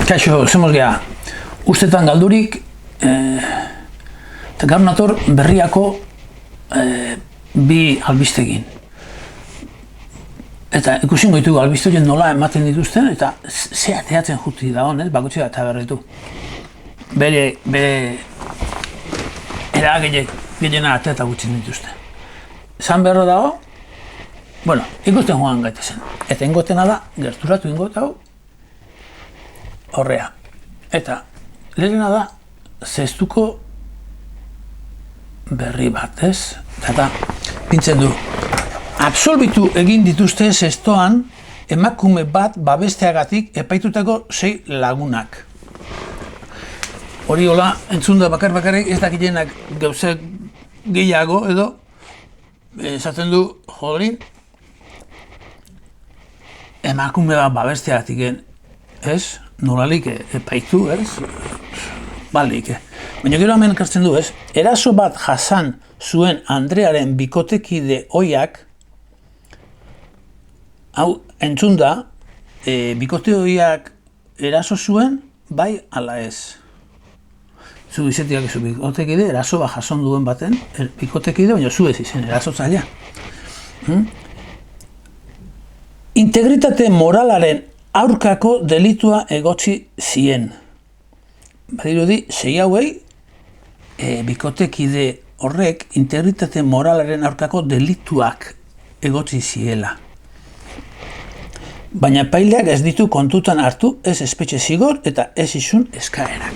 Kaixo, zemoz geha, ustetan galdurik, eta gaur nator berriako bi albistegin. Eta ikusin goitugu albistegin nola ematen dituzten, eta zea teatzen juti da honez, bakotxe eta berretu. Bere gehiena ateata gutxin dituzten. Zan berro dago, bueno, ikusten joan gaitezen. Eta ingotena da, gerturatu ingot hau, horrea. Eta lehena da, zehaztuko berri bat, ez? Eta pintzen du. Absolbitu egin dituzte zestoan emakume bat babesteagatik epaitutako 6 lagunak. Hori hola, entzunda bakarrik ez dakilenak gauze gehiago edo esaten du, jolin, emakume bat babesteagatik, ez? Nolalik epaitu, ez? Balik. Baina gero hemen ekartzen du, ez? Eraso bat jasan zuen Andrearen bikotekide oiak, hau entzunda, bikote oiak eraso zuen, bai ala ez. Zu izetiak zu bikotekide, eraso bat jason duen baten, bikotekide, baina zu ez izen, erasotzailea. Integritate moralaren aurkako delitua egotzi zien. Badirudi, 6 hauei, bikotekide horrek integritate moralaren aurkako delituak egotzi ziela. Baina epaileak ez ditu kontutan hartu ez espetxe zigor eta ez izun eskaerak.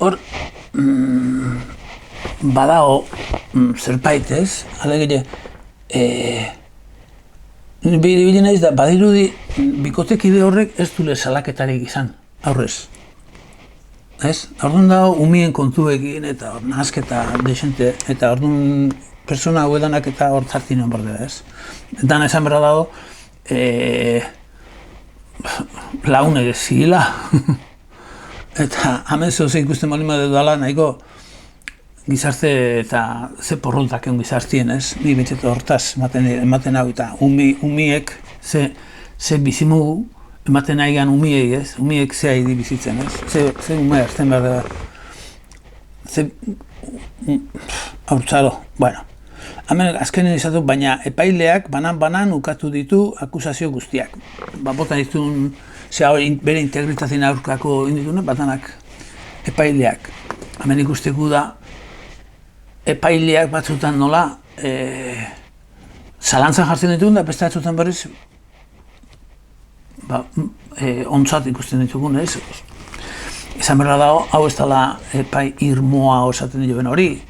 Hor, badago zerbait ez, alegile, bide naiz da, badirudi bikotekide horrek ez dule salaketarik izan, aurrez. Ez? Orduan dago umien kontuekin eta nahazketa desente, eta orduan persona hauedanak eta hor zartinen bordea, ez? Dan esan berra dago, laune gezila. Eta hemen zehose ikusten balima dudala nahiko gizarte eta ze porroltak egon gizartien, ez? Ni bintzetu hortaz ematen hau eta umiek ze bizimugu ematen nahi gan umiei, ez? Umiek ze haidi bizitzen, ez? Ze umea erten behar da. Ze haurtzaro, bueno. Hemen azkenen izatu, baina epaileak banan ukatu ditu akusazio guztiak. Botan ditun, bere integritazien aurkako inditune, batanak epaileak. Hemen ikusteko da, epaileak batzutan nola zalantzan jartzen ditun da, beste batzutan berriz ontzat ikusten ditugun, ez? Esan berra dago, hau ez dela epai irmoa osaten duen hori,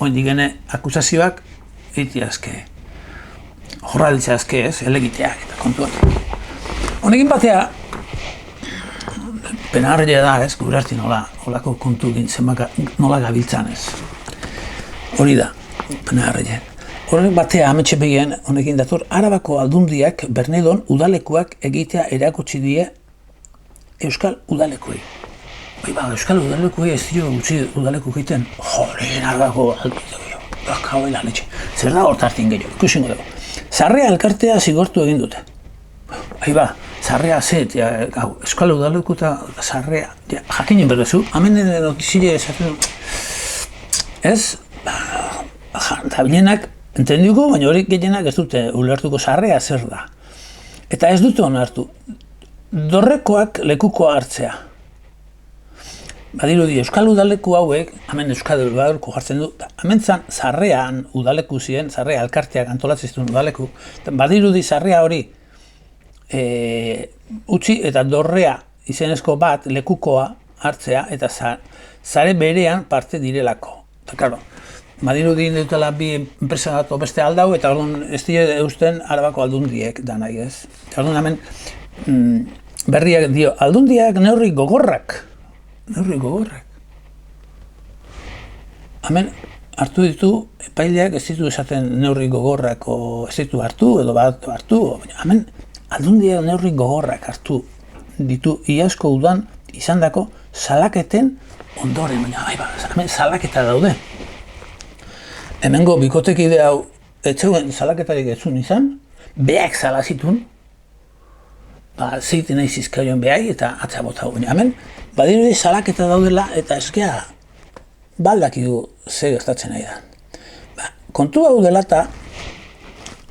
oindik gene akusazioak itiazke, jorralitzazke, ez? Elegiteak eta kontuak. Honekin batea, penarria da, ez? Gure hartin holako kontu gintzen nola gabiltzan, ez? Hori da, penarria. Horrek batea ametxe begien honekin dator, Arabako aldundiak Bernedon udalekuak egitea erakutsi die Euskal udalekuei. Euskal udalekuei ez dio gutxi udaleku egiten, joren Arabako aldundiak, zer da hortartin gehiago, ikusingo dugu. Sarrea elkartea zigortu egin dute. Sarrea zet, Euskal udaleku eta sarrea, jakinen berdezu, hemen notizile esaten, ez? Eta bilenak, entenduko, baina hori gehienak ez dute ulertuko sarrea zer da. Eta ez dute onartu. Dorrekoak lekukoa hartzea. Badirudi, Euskal udaleku hauek, hemen Euskal udaleku jartzen du, hemen zan sarrean udaleku ziren, sarrea elkarteak antolatzen zituen udaleku, badirudi sarrea hori utzi eta dorrea izenezko bat lekukoa hartzea eta sare berean parte direlako. Eta, klaro, badirudi dutela bi enpresa bat beste aldau eta orduan ez dira eusten Arabako aldundiek da nahi, ez? Eta orduan hemen berriak dio, aldundiak neurri gogorrak. Hemen hartu ditu, epaileak ez ditu esaten neurri gogorrak ez ditu hartu edo bat hartu, baina hemen aldundiak neurri gogorrak hartu ditu iazko udan izandako salaketen ondoren, baina hemen salaketa daude. Hemengo bikotekide hau etzeuen salaketarik etzun izan, beak salazitun, zeiten nahi zizkaioen behai eta atza bota guen. Hemen, badirudi salaketa daudela eta eskea baldakigu ze gertatzen nahi da. Kontu hau dela eta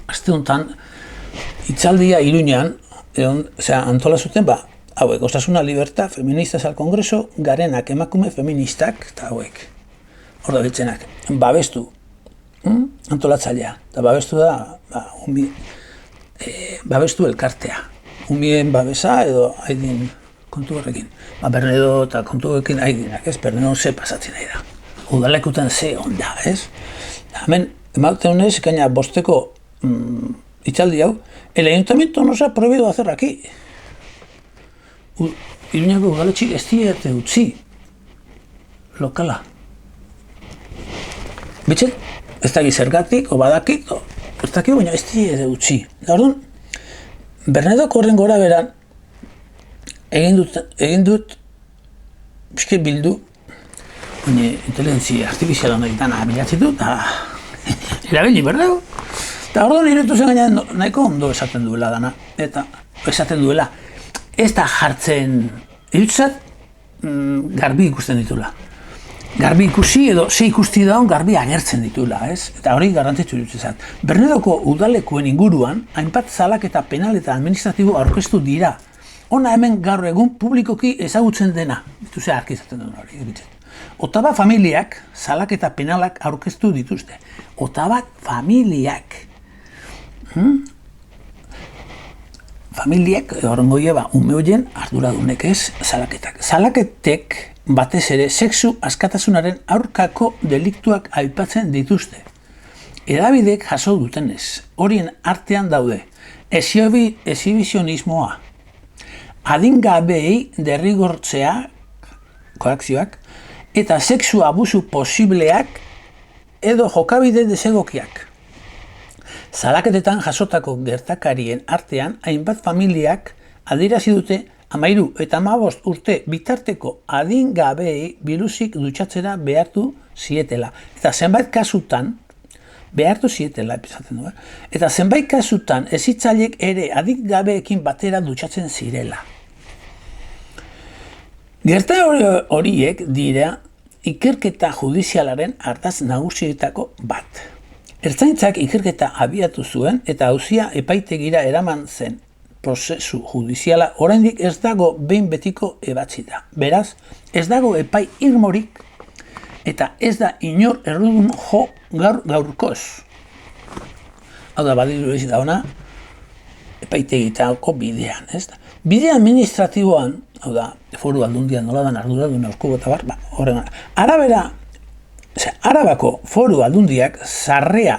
aste honetan hitzaldia Iruñean antola zuten, hauek, Osasuna Libertad, Feministas al Congreso, garenak emakume feministak, eta hauek, hor da biltzenak, babestu, antolatzailea, eta babestu da, babestu elkartea, umien babesa edo haidin kontu horrekin, Bernedo eta kontu horrekin haidinak, ez, Bernedo ze pasatzen nahi da, udalekutan ze onda, ez, hemen, ematen honez, gaina bosteko hitzaldi hau, el ayuntamiento no se ha prohibido hacer aquí. Iruñako udaletxik ez diete utzi lokala. Bitxet, ez dakit zergatik, o badakit, ez dakit, baina ez diete utzi. Da orduan, Bernedoko horren gora beran, egin dut, pixke bildu, baina inteligentzia artifiziala honek dana bilatzen dut, erabili Bernedoko. Eta orduan irutu zen gaina nahiko ondo esaten duela dana, eta esaten duela, ez da jartzen, irutzat, garbi ikusten ditula. Garbi ikusi edo ze ikusti daun garbi agertzen ditula, ez? Eta hori garrantzitsu irutzat. Bernedoko udalekuen inguruan, hainbat salaketa penal eta administratibo aurkeztu dira. Hona hemen gaur egun publikoki ezagutzen dena. Bitu ze arki izaten duen hori, egitzen. Otaba familiak salaketa penalak aurkeztu dituzte. Otaba familiak. Familiak, horrengo lleba, ume horien arduradunek ez, salaketak. Salaketek batez ere sexu askatasunaren aurkako deliktuak aipatzen dituzte. Hedabidek jaso dutenez, horien artean daude, exhibizionismoa, adingabei derrigortzea, koakzioak, eta sexu abusu posibleak edo jokabide desegokiak. Salaketetan jasotako gertakarien artean, hainbat familiak adierazi dute 13 eta 15 urte bitarteko adingabei biluzik dutxatzera behartu zietela. Eta zenbait kasutan, behartu zietela, epizatzen du, eta zenbait kasutan hezitzaileek ere adingabeekin batera dutxatzen zirela. Gerta horiek dira ikerketa judizialaren ardatz nagusietako bat. Ertzaintzak ikerketa abiatu zuen eta auzia epaitegira eraman zen prozesu judiziala oraindik ez dago behin betiko ebatzita. Beraz, ez dago epai irmorik eta ez da inor errudun jo gaurkoz. Hau da, badiru ez da ona, epaitegitako bidean, ez da. Bide administratiboan, hau da, foru aldundian nola dan arduradun aurkubo eta bar, horren Arabako foru aldundiak Sarrea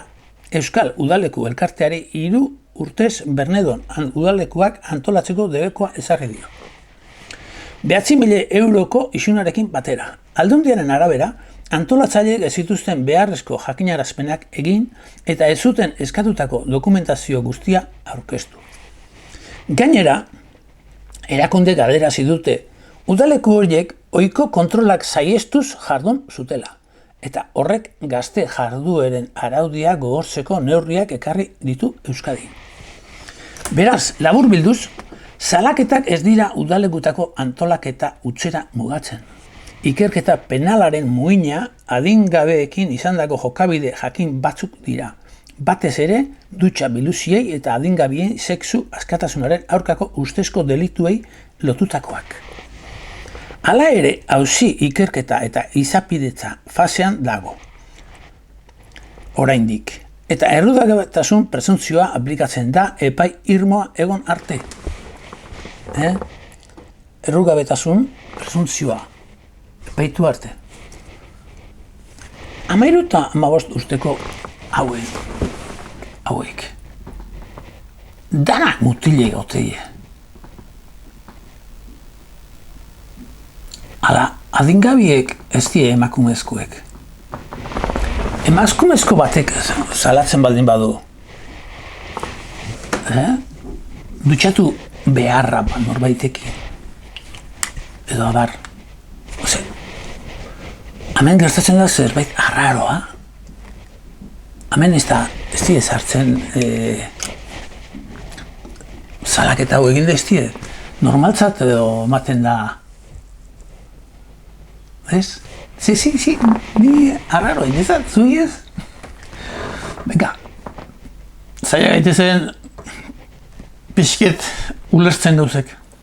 Euskal Udaleku elkarteari 3 urtez Bernedon udalekuak antolatzeko debekoa ezarri dio. 9.000 euroko isunarekin batera. Aldundiaren arabera, antolatzaileek ez zituzten beharrezko jakinarazpenak egin eta ez zuten eskatutako dokumentazio guztia aurkeztu. Gainera, erakunde galerazi dute, udaleku horiek ohiko kontrolak saihestuz jardun zutela. Eta horrek gazte jardueren araudia gogortzeko neurriak ekarri ditu Euskadi. Beraz, labur bilduz, salaketak ez dira udalekutako antolaketa utzera mugatzen. Ikerketa penalaren muina adingabeekin izandako jokabide jakin batzuk dira. Batez ere, dutxa biluziei eta adingabien sexu askatasunaren aurkako ustezko delituei lotutakoak. Hala ere, auzi ikerketa eta izapidetza fasean dago. Oraindik. Eta errugabetasun presuntzioa aplikatzen da epai irmoa egon arte. Errugabetasun presuntzioa epaitu arte. 13 eta 15 urteko hauek. Danak mutilei goteie. Hala, adingabiek ez die emakumezkoek. Emakumezko batek salatzen baldin badu. Dutxatu beharra norbaitekin. Edo abar. Hemen gertatzen da zerbait arraroa. Hemen ez die sartzen salaketa hau egin deztie, normaltzat edo ematen da, ez? Si, ni arraro, inezat, zui ez? Venga, zaila gaitezen pixket ulertzen dauzek.